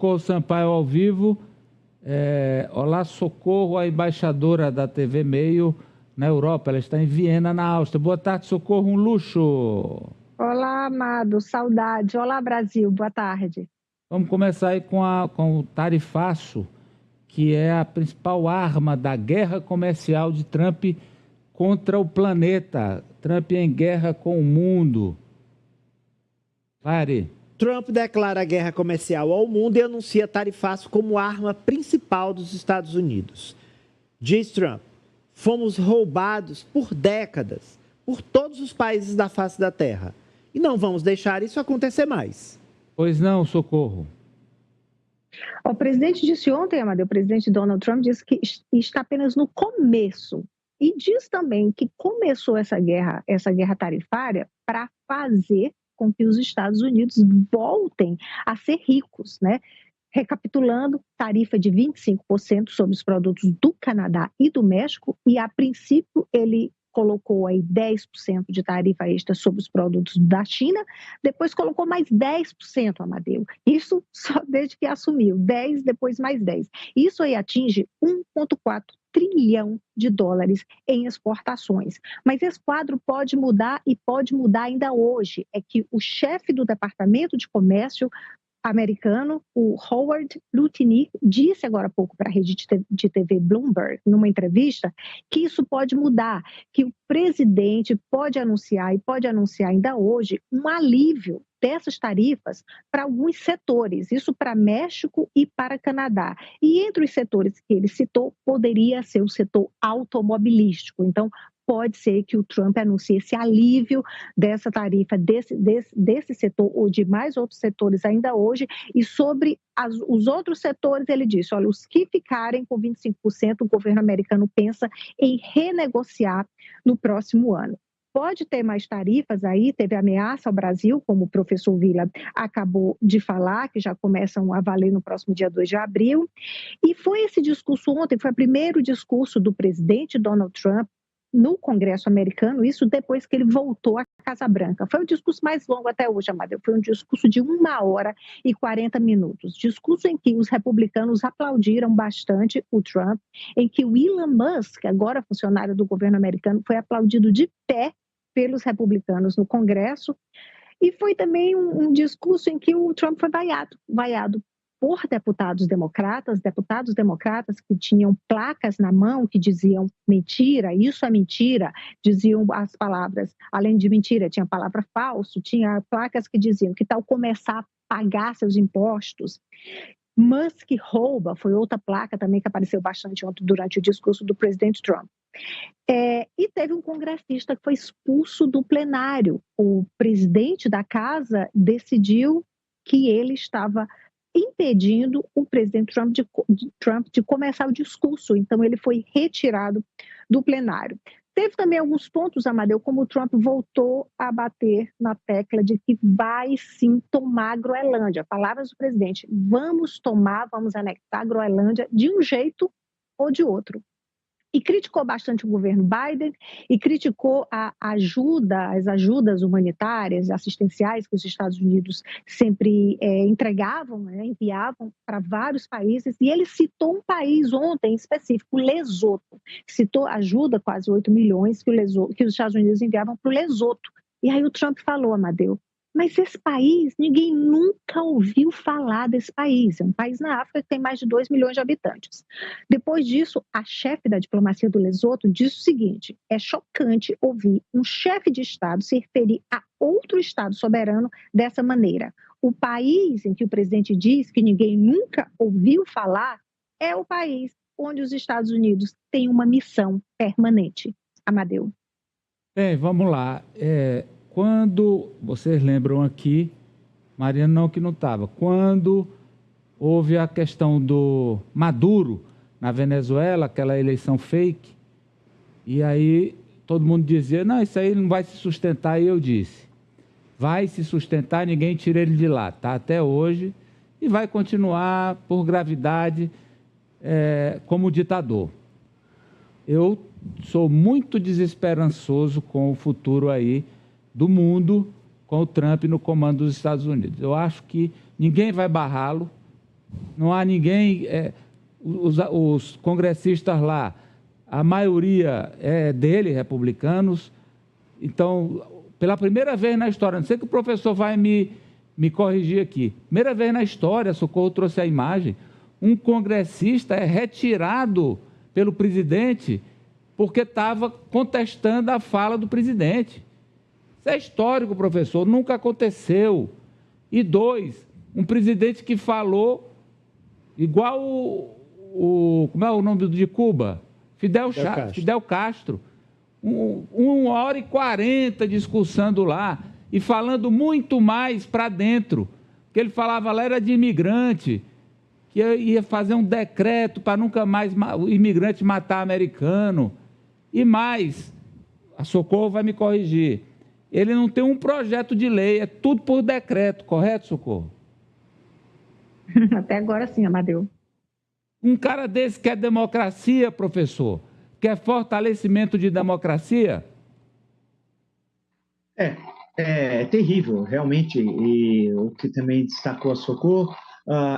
Socorro Sampaio ao vivo. Olá, Socorro, a embaixadora da TV Meio na Europa. Ela está em Viena, na Áustria. Boa tarde, Socorro, um luxo. Olá, amado, saudade. Olá, Brasil, boa tarde. Vamos começar aí com o tarifaço, que é a principal arma da guerra comercial de Trump contra o planeta. Trump em guerra com o mundo. Pare. Trump declara guerra comercial ao mundo e anuncia tarifaço como arma principal dos Estados Unidos. Diz Trump, fomos roubados por décadas por todos os países da face da Terra e não vamos deixar isso acontecer mais. Pois não, Socorro. O presidente disse ontem, Amadeu, o presidente Donald Trump disse que está apenas no começo e diz também que começou essa guerra tarifária para fazer com que os Estados Unidos voltem a ser ricos, né? Recapitulando, tarifa de 25% sobre os produtos do Canadá e do México, e a princípio ele colocou aí 10% de tarifa extra sobre os produtos da China, depois colocou mais 10%, Amadeu. Isso só desde que assumiu, 10, depois mais 10. Isso aí atinge 1,4 trilhão de dólares em exportações. Mas esse quadro pode mudar e pode mudar ainda hoje. É que o chefe do Departamento de Comércio americano, o Howard Lutnick, disse agora há pouco para a rede de TV Bloomberg, numa entrevista, que isso pode mudar, que o presidente pode anunciar, e pode anunciar ainda hoje, um alívio dessas tarifas para alguns setores, isso para México e para Canadá. E entre os setores que ele citou, poderia ser o setor automobilístico. Então, pode ser que o Trump anuncie esse alívio dessa tarifa desse setor ou de mais outros setores ainda hoje. E sobre os outros setores, ele disse, olha, os que ficarem com 25%, o governo americano pensa em renegociar no próximo ano. Pode ter mais tarifas aí, teve ameaça ao Brasil, como o professor Vila acabou de falar, que já começam a valer no próximo dia 2 de abril. E foi esse discurso ontem, foi o primeiro discurso do presidente Donald Trump no Congresso americano, isso depois que ele voltou à Casa Branca. Foi o discurso mais longo até hoje, Amadeu. Foi um discurso de 1 hora e 40 minutos. Discurso em que os republicanos aplaudiram bastante o Trump, em que o Elon Musk, agora funcionário do governo americano, foi aplaudido de pé pelos republicanos no Congresso. E foi também um discurso em que o Trump foi vaiado por deputados democratas que tinham placas na mão que diziam mentira, isso é mentira, diziam as palavras, além de mentira, tinha a palavra falso, tinha placas que diziam que tal começar a pagar seus impostos. Musk rouba, foi outra placa também que apareceu bastante ontem durante o discurso do presidente Trump. E teve um congressista que foi expulso do plenário. O presidente da casa decidiu que ele estava impedindo o presidente Trump de começar o discurso. Então, ele foi retirado do plenário. Teve também alguns pontos, Amadeu, como o Trump voltou a bater na tecla de que vai sim tomar a Groenlândia. Palavras do presidente, vamos anexar a Groenlândia de um jeito ou de outro. E criticou bastante o governo Biden e criticou as ajudas humanitárias, assistenciais que os Estados Unidos sempre entregavam, né, enviavam para vários países. E ele citou um país ontem em específico, Lesoto. Citou ajuda, quase 8 milhões, que os Estados Unidos enviavam para o Lesoto. E aí o Trump falou, Amadeu, mas esse país, ninguém nunca ouviu falar desse país. É um país na África que tem mais de 2 milhões de habitantes. Depois disso, a chefe da diplomacia do Lesoto disse o seguinte, é chocante ouvir um chefe de Estado se referir a outro Estado soberano dessa maneira. O país em que o presidente diz que ninguém nunca ouviu falar é o país onde os Estados Unidos têm uma missão permanente. Amadeu. Bem, vamos lá. Quando, vocês lembram aqui, Mariana não que não estava, quando houve a questão do Maduro na Venezuela, aquela eleição fake, e aí todo mundo dizia, não, isso aí não vai se sustentar, e eu disse, vai se sustentar, ninguém tira ele de lá, tá? Até hoje, e vai continuar por gravidade como ditador. Eu sou muito desesperançoso com o futuro aí do mundo, com o Trump no comando dos Estados Unidos. Eu acho que ninguém vai barrá-lo, Não há ninguém, os congressistas lá, a maioria é dele, republicanos. Então, pela primeira vez na história, não sei que o professor vai me corrigir aqui, primeira vez na história, Socorro trouxe a imagem, um congressista é retirado pelo presidente porque estava contestando a fala do presidente. Isso é histórico, professor, nunca aconteceu. E 2, um presidente que falou igual como é o nome de Cuba? Fidel Castro. 1h40 discursando lá e falando muito mais para dentro. O que ele falava lá era de imigrante, que ia fazer um decreto para nunca mais o imigrante matar americano. E mais, a Socorro vai me corrigir, ele não tem um projeto de lei, é tudo por decreto, correto, Socorro? Até agora sim, Amadeu. Um cara desse quer democracia, professor? Quer fortalecimento de democracia? É terrível, realmente, e o que também destacou a Socorro,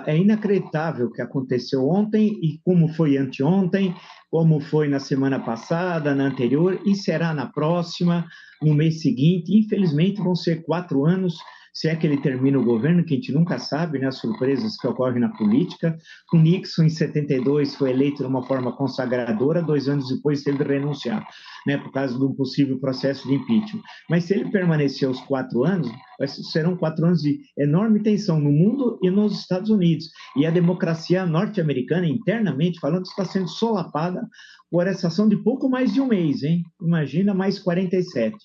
é inacreditável o que aconteceu ontem e como foi anteontem, como foi na semana passada, na anterior, e será na próxima, no mês seguinte. Infelizmente, vão ser 4 anos, se é que ele termina o governo, que a gente nunca sabe, né, as surpresas que ocorrem na política. O Nixon, em 72, foi eleito de uma forma consagradora, 2 anos depois teve de renunciar, né, por causa de um possível processo de impeachment. Mas se ele permanecer os 4 anos, serão 4 anos de enorme tensão no mundo e nos Estados Unidos. E a democracia norte-americana, internamente falando, está sendo solapada por essa ação de pouco mais de um mês, hein? Imagina, mais 47.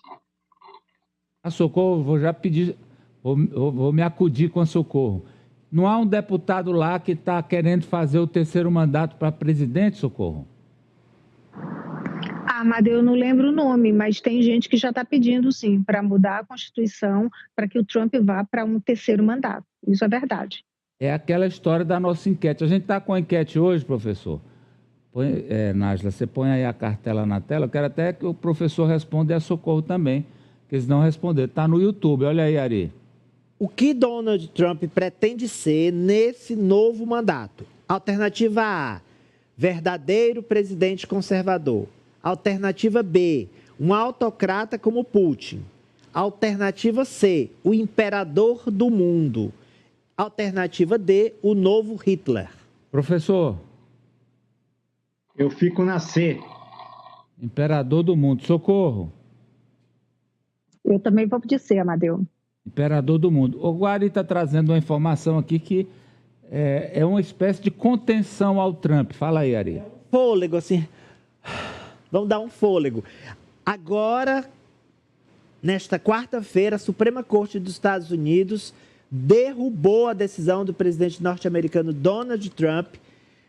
A Socorro, vou já pedir, vou me acudir com a Socorro. Não há um deputado lá que está querendo fazer o 3º mandato para presidente, Socorro? Amadeu, eu não lembro o nome, mas tem gente que já está pedindo, sim, para mudar a Constituição para que o Trump vá para um 3º mandato. Isso é verdade. É aquela história da nossa enquete. A gente está com a enquete hoje, professor. Nájila, você põe aí a cartela na tela. Eu quero até que o professor responda e a Socorro também, que eles não responderam. Está no YouTube. Olha aí, Ari. O que Donald Trump pretende ser nesse novo mandato? Alternativa A, verdadeiro presidente conservador. Alternativa B, um autocrata como Putin. Alternativa C, o imperador do mundo. Alternativa D, o novo Hitler. Professor. Eu fico na C. Imperador do mundo. Socorro. Eu também vou de C, Amadeu. Imperador do mundo. O Guari está trazendo uma informação aqui que é uma espécie de contenção ao Trump. Fala aí, Ari. Fôlego, assim. Vamos dar um fôlego. Agora, nesta quarta-feira, a Suprema Corte dos Estados Unidos derrubou a decisão do presidente norte-americano Donald Trump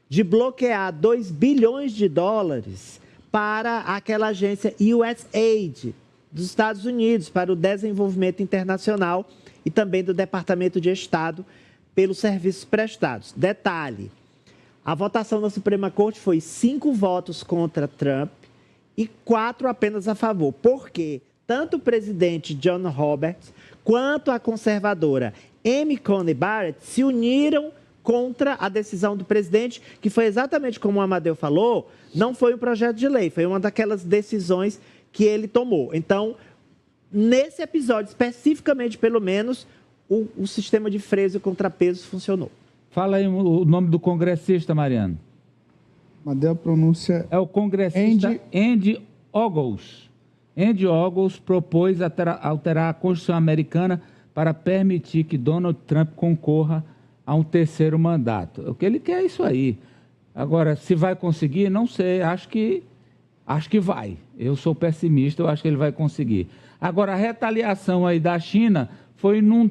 de bloquear 2 bilhões de dólares para aquela agência USAID dos Estados Unidos, para o desenvolvimento internacional e também do Departamento de Estado pelos serviços prestados. Detalhe, a votação da Suprema Corte foi 5 votos contra Trump e 4 apenas a favor. Por quê? Tanto o presidente John Roberts quanto a conservadora Amy Coney Barrett se uniram contra a decisão do presidente, que foi exatamente como o Amadeu falou, não foi um projeto de lei, foi uma daquelas decisões que ele tomou. Então, nesse episódio, especificamente, pelo menos, o sistema de freios e contrapesos funcionou. Fala aí o nome do congressista, Mariano. Amadeu, a pronúncia... É o congressista Andy Ogles. Andy Ogles propôs alterar a Constituição americana para permitir que Donald Trump concorra a um 3º mandato. O que ele quer é isso aí. Agora, se vai conseguir, não sei. Acho que vai. Eu sou pessimista, eu acho que ele vai conseguir. Agora, a retaliação aí da China foi num